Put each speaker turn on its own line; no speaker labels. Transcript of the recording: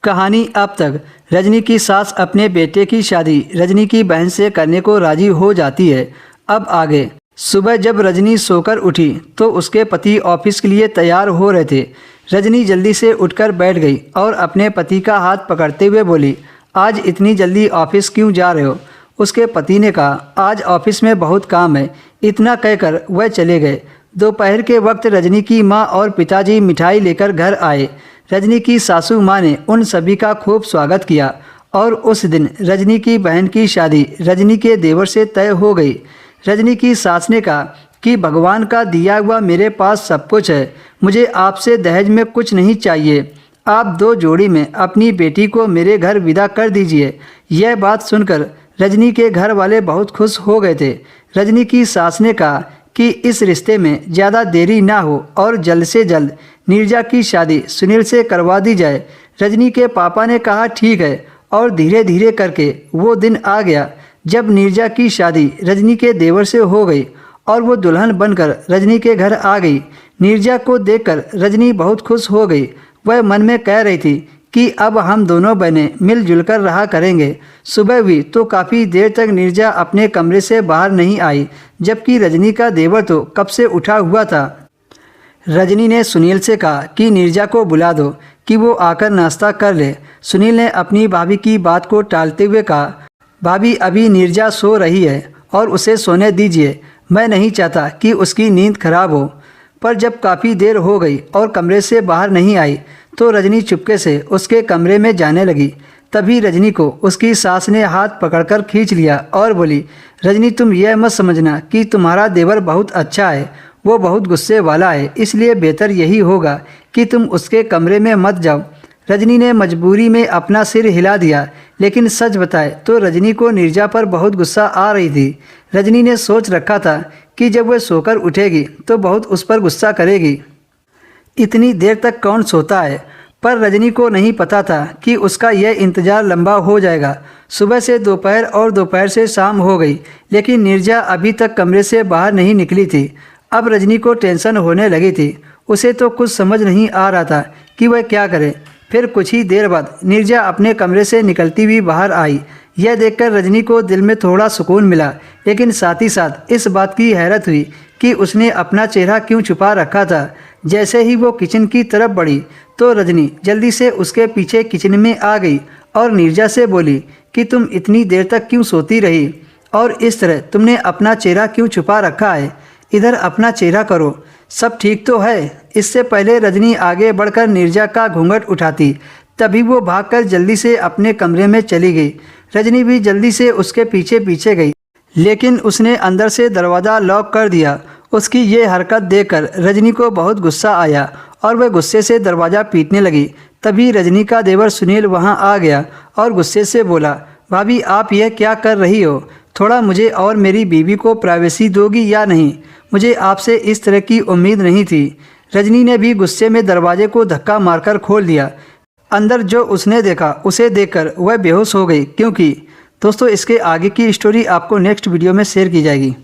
कहानी अब तक। रजनी की सास अपने बेटे की शादी रजनी की बहन से करने को राजी हो जाती है। अब आगे। सुबह जब रजनी सोकर उठी तो उसके पति ऑफिस के लिए तैयार हो रहे थे। रजनी जल्दी से उठकर बैठ गई और अपने पति का हाथ पकड़ते हुए बोली, आज इतनी जल्दी ऑफिस क्यों जा रहे हो? उसके पति ने कहा, आज ऑफिस में बहुत काम है। इतना कहकर वह चले गए। दोपहर के वक्त रजनी की माँ और पिताजी मिठाई लेकर घर आए। रजनी की सासू माँ ने उन सभी का खूब स्वागत किया और उस दिन रजनी की बहन की शादी रजनी के देवर से तय हो गई। रजनी की सास ने कहा कि भगवान का दिया हुआ मेरे पास सब कुछ है, मुझे आपसे दहेज में कुछ नहीं चाहिए। आप दो जोड़ी में अपनी बेटी को मेरे घर विदा कर दीजिए। यह बात सुनकर रजनी के घर वाले बहुत खुश हो गए थे। रजनी की सास ने कहा कि इस रिश्ते में ज़्यादा देरी ना हो और जल्द से जल्द नीरजा की शादी सुनील से करवा दी जाए। रजनी के पापा ने कहा ठीक है और धीरे धीरे करके वो दिन आ गया जब नीरजा की शादी रजनी के देवर से हो गई और वो दुल्हन बनकर रजनी के घर आ गई। नीरजा को देखकर रजनी बहुत खुश हो गई। वह मन में कह रही थी कि अब हम दोनों बहनें मिलजुल कर रहा करेंगे। सुबह हुई तो काफ़ी देर तक नीरजा अपने कमरे से बाहर नहीं आई, जबकि रजनी का देवर तो कब से उठा हुआ था। रजनी ने सुनील से कहा कि नीरजा को बुला दो कि वो आकर नाश्ता कर ले। सुनील ने अपनी भाभी की बात को टालते हुए कहा, भाभी अभी नीरजा सो रही है और उसे सोने दीजिए। मैं नहीं चाहता कि उसकी नींद खराब हो। पर जब काफ़ी देर हो गई और कमरे से बाहर नहीं आई तो रजनी चुपके से उसके कमरे में जाने लगी। तभी रजनी को उसकी सास ने हाथ पकड़कर खींच लिया और बोली, रजनी तुम यह मत समझना कि तुम्हारा देवर बहुत अच्छा है, वो बहुत गुस्से वाला है, इसलिए बेहतर यही होगा कि तुम उसके कमरे में मत जाओ। रजनी ने मजबूरी में अपना सिर हिला दिया, लेकिन सच बताए तो रजनी को नीरजा पर बहुत गुस्सा आ रही थी। रजनी ने सोच रखा था कि जब वह सोकर उठेगी तो बहुत उस पर गुस्सा करेगी। इतनी देर तक कौन सोता है? पर रजनी को नहीं पता था कि उसका यह इंतज़ार लंबा हो जाएगा। सुबह से दोपहर और दोपहर से शाम हो गई, लेकिन नीरजा अभी तक कमरे से बाहर नहीं निकली थी। अब रजनी को टेंशन होने लगी थी। उसे तो कुछ समझ नहीं आ रहा था कि वह क्या करे। फिर कुछ ही देर बाद नीरजा अपने कमरे से निकलती हुई बाहर आई। यह देखकर रजनी को दिल में थोड़ा सुकून मिला, लेकिन साथ ही साथ इस बात की हैरत हुई कि उसने अपना चेहरा क्यों छुपा रखा था। जैसे ही वो किचन की तरफ बढ़ी तो रजनी जल्दी से उसके पीछे किचन में आ गई और नीरजा से बोली कि तुम इतनी देर तक क्यों सोती रही और इस तरह तुमने अपना चेहरा क्यों छुपा रखा है? इधर अपना चेहरा करो, सब ठीक तो है? इससे पहले रजनी आगे बढ़कर नीरजा का घूंघट उठाती, तभी वो भागकर जल्दी से अपने कमरे में चली गई। रजनी भी जल्दी से उसके पीछे पीछे गई, लेकिन उसने अंदर से दरवाज़ा लॉक कर दिया। उसकी ये हरकत देखकर रजनी को बहुत गुस्सा आया और वह गुस्से से दरवाज़ा पीटने लगी। तभी रजनी का देवर सुनील वहाँ आ गया और गुस्से से बोला, भाभी आप यह क्या कर रही हो? थोड़ा मुझे और मेरी बीवी को प्राइवेसी दोगी या नहीं? मुझे आपसे इस तरह की उम्मीद नहीं थी। रजनी ने भी गुस्से में दरवाजे को धक्का मारकर खोल दिया। अंदर जो उसने देखा उसे देखकर वह बेहोश हो गई। क्योंकि दोस्तों इसके आगे की स्टोरी आपको नेक्स्ट वीडियो में शेयर की जाएगी।